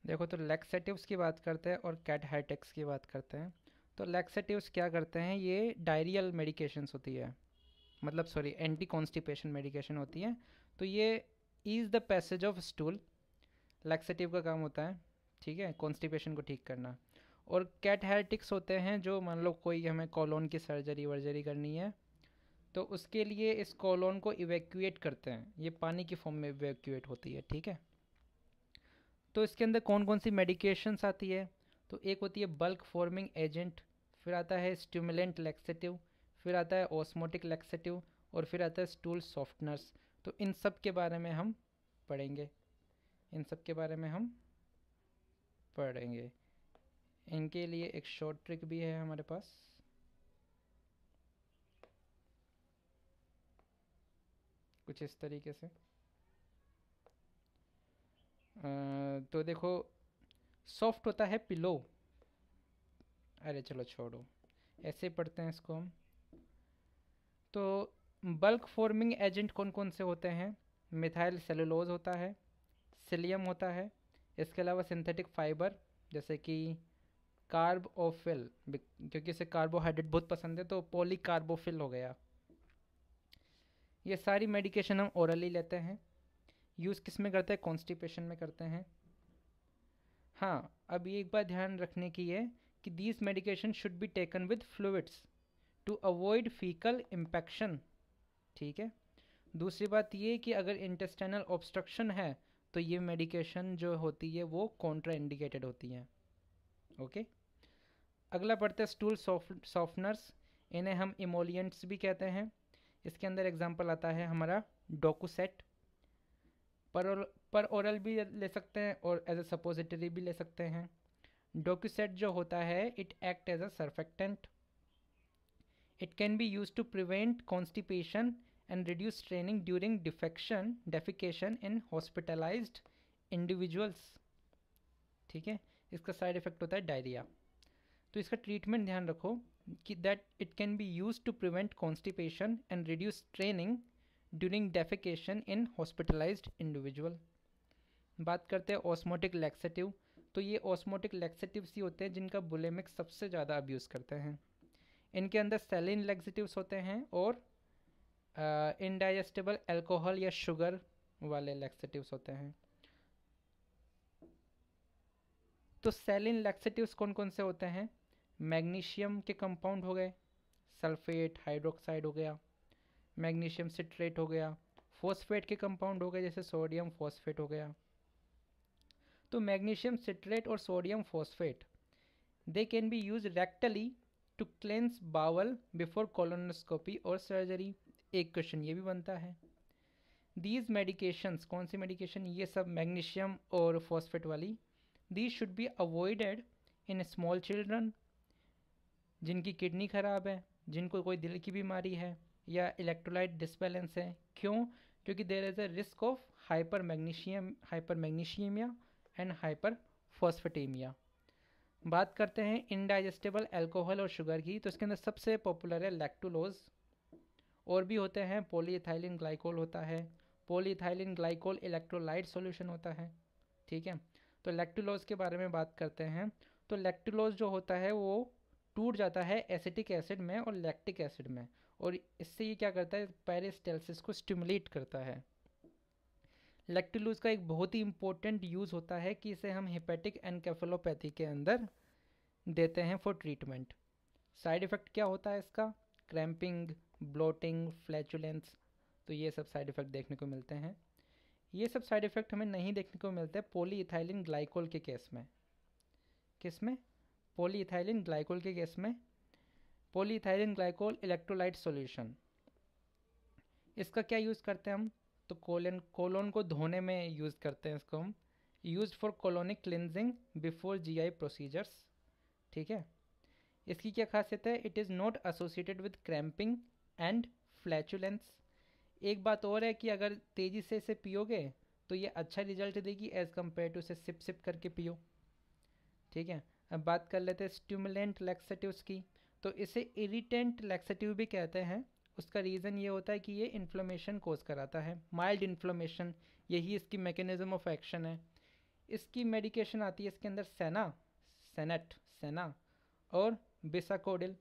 देखो, तो लैक्सेटिव्स की बात करते हैं और कैटहाइटिक्स की बात करते हैं। तो लैक्सेटिव्स क्या करते हैं, ये डायरियल मेडिकेशंस होती है, मतलब सॉरी एंटी कॉन्स्टिपेशन मेडिकेशन होती है। तो ये is the passage of stool, laxative का काम होता है, ठीक है, कॉन्स्टिपेशन को ठीक करना। और कैटहाइटिक्स होते हैं जो मान लो कोई हमें कॉलोन की सर्जरी वर्जरी करनी है, तो उसके लिए इस कॉलोन को इवैक्यूएट करते हैं, ये पानी की फॉर्म में इवैक्यूएट होती है, ठीक है। तो इसके अंदर कौन कौन सी मेडिकेशंस आती है, तो एक होती है बल्क फॉर्मिंग एजेंट, फिर आता है स्टिमुलेंट लैक्सेटिव, फिर आता है ऑस्मोटिक लैक्सेटिव, और फिर आता है स्टूल सॉफ्टनर्स। तो इन सब के बारे में हम पढ़ेंगे, इन सब के बारे में हम पढ़ेंगे। इनके लिए एक शॉर्ट ट्रिक भी है हमारे पास, कुछ इस तरीके से। तो देखो, सॉफ्ट होता है पिलो, अरे चलो छोड़ो, ऐसे पढ़ते हैं इसको हम। तो बल्क फॉर्मिंग एजेंट कौन कौन से होते हैं, मिथाइल सेलुलोज होता है, सिलियम होता है, इसके अलावा सिंथेटिक फाइबर जैसे कि कार्बोफिल, क्योंकि इसे कार्बोहाइड्रेट बहुत पसंद है तो पॉलीकार्बोफिल हो गया। ये सारी मेडिकेशन हम ओरली लेते हैं। यूज़ किस में करते हैं, कॉन्स्टिपेशन में करते हैं। हाँ, अब ये एक बात ध्यान रखने की है कि these medication should be taken with fluids to avoid faecal impaction, ठीक है। दूसरी बात ये कि अगर इंटेस्टाइनल ऑब्स्ट्रक्शन है तो ये मेडिकेशन जो होती है वो कॉन्ट्रा इंडिकेटेड होती हैं, ओके। अगला पढ़ते हैं स्टूल सॉफ्टनर्स, इन्हें हम इमोलियंट्स भी कहते हैं। इसके अंदर एग्जांपल आता है हमारा डोकुसेट, पर ओरल भी ले सकते हैं और एज अ सपोजिटरी भी ले सकते हैं। डोकुसेट जो होता है it act as a surfactant, it can be use to prevent constipation and reduce straining during defecation in hospitalized individuals, ठीक है। इसका साइड इफेक्ट होता है डायरिया। तो इसका ट्रीटमेंट ध्यान रखो कि that it can be use to prevent constipation and reduce straining during defecation in hospitalized individual. बात करते हैं ऑस्मोटिक लैक्सेटिव। तो ये ऑस्मोटिक लैक्सेटिव्स ही होते हैं जिनका बुलेमिक सबसे ज़्यादा अब्यूज़ करते हैं। इनके अंदर सेलिन लैक्सेटिव्स होते हैं और इनडाइजेस्टेबल अल्कोहल या शुगर वाले लैक्सेटिव्स होते हैं। तो सेलिन लैक्सेटिव्स कौन कौन से होते हैं, मैग्नीशियम के कंपाउंड हो गए, सल्फेट हाइड्रोक्साइड हो गया, मैग्नीशियम सिट्रेट हो गया, फॉस्फेट के कंपाउंड हो गए जैसे सोडियम फॉस्फेट हो गया। तो मैग्नीशियम सिट्रेट और sodium phosphate they can be use rectally to cleanse bowel before colonoscopy और सर्जरी। एक क्वेश्चन ये भी बनता है, दीज मेडिकेशंस कौन सी मेडिकेशन, ये सब मैग्नीशियम और फॉस्फेट वाली, these should be avoided in small children जिनकी किडनी खराब है, जिनको कोई दिल की बीमारी है या इलेक्ट्रोलाइट डिसबैलेंस है। क्यों, क्योंकि there is a risk of hypermagnesaemia and hyperphosphataemia. बात करते हैं इनडाइजेस्टेबल अल्कोहल और शुगर की, तो इसके अंदर सबसे पॉपुलर है लैक्टुलोज, और भी होते हैं, पॉलीइथाइलिन ग्लाइकोल होता है, पॉलीइथाइलिन ग्लाइकोल इलेक्ट्रोलाइट सॉल्यूशन होता है, ठीक है। तो लैक्टुलोज के बारे में बात करते हैं। तो लैक्टुलोज जो होता है वो टूट जाता है एसिटिक एसिड में और लैक्टिक एसिड में, और इससे ये क्या करता है, पेरिस्टालसिस को स्टिमुलेट करता है। लैक्टुलोज का एक बहुत ही इंपॉर्टेंट यूज़ होता है कि इसे हम हेपेटिक एनकेफेलोपैथी के अंदर देते हैं फॉर ट्रीटमेंट। साइड इफ़ेक्ट क्या होता है इसका, क्रैम्पिंग, ब्लोटिंग, फ्लैचुलेंस, तो ये सब साइड इफ़ेक्ट देखने को मिलते हैं। ये सब साइड इफ़ेक्ट हमें नहीं देखने को मिलते हैं पॉलीइथाइलिन ग्लाइकोल के केस में। किस में, पॉलीइथाइलिन ग्लाइकोल के केस में, पॉलीइथाइलिन ग्लाइकोल इलेक्ट्रोलाइट सॉल्यूशन। इसका क्या यूज़ करते हैं हम, तो कोलोन को धोने में यूज़ करते हैं इसको हम, use for colonic cleansing before GI procedures, ठीक है। इसकी क्या खासियत है, it is not associated with cramping and flatulence. एक बात और है कि अगर तेज़ी से इसे पियोगे तो ये अच्छा रिजल्ट देगी एज़ कम्पेयर टू इसे सिप सिप करके पियो, ठीक है। अब बात कर लेते हैं स्टिमुलेंट लैक्सेटिव्स की। तो इसे इरिटेंट लैक्सेटिव भी कहते हैं। उसका रीज़न ये होता है कि ये इन्फ्लेमेशन कोज कराता है, माइल्ड इन्फ्लेमेशन, यही इसकी मैकेनिज्म ऑफ एक्शन है। इसकी मेडिकेशन आती है इसके अंदर सेना, सेनेट, सेना और बिसाकोडिल।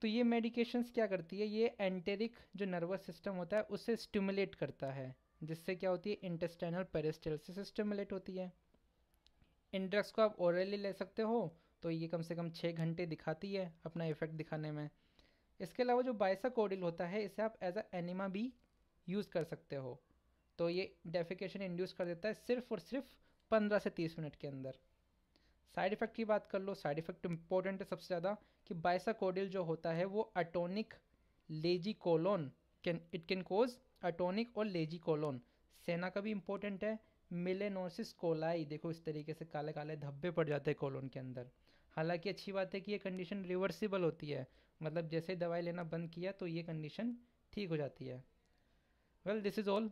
तो ये मेडिकेशंस क्या करती है, ये एंटेरिक जो नर्वस सिस्टम होता है उसे स्टिमुलेट करता है, जिससे क्या होती है इंटेस्टाइनल पेरिस्टालसिस स्टिमुलेट होती है। इन ड्रग्स को आप ओरली ले सकते हो, तो ये कम से कम 6 घंटे दिखाती है अपना इफेक्ट दिखाने में। इसके अलावा जो बाइसाकोडिल होता है इसे आप एज अ एनिमा भी यूज़ कर सकते हो, तो ये डेफिकेशन इंड्यूस कर देता है सिर्फ और सिर्फ 15 से 30 मिनट के अंदर। साइड इफ़ेक्ट की बात कर लो, साइड इफ़ेक्ट इंपॉर्टेंट है सबसे ज़्यादा, कि बाइसाकोडिल जो होता है वो atonic lazy colon can it can cause atonic और लेजी कोलोन। सेना का भी इंपॉर्टेंट है, मिलेनोसिस कोलाई, देखो इस तरीके से काले काले धब्बे पड़ जाते हैं कोलोन के अंदर। हालांकि अच्छी बात है कि ये कंडीशन रिवर्सिबल होती है, मतलब जैसे दवाई लेना बंद किया तो ये कंडीशन ठीक हो जाती है। Well this is all.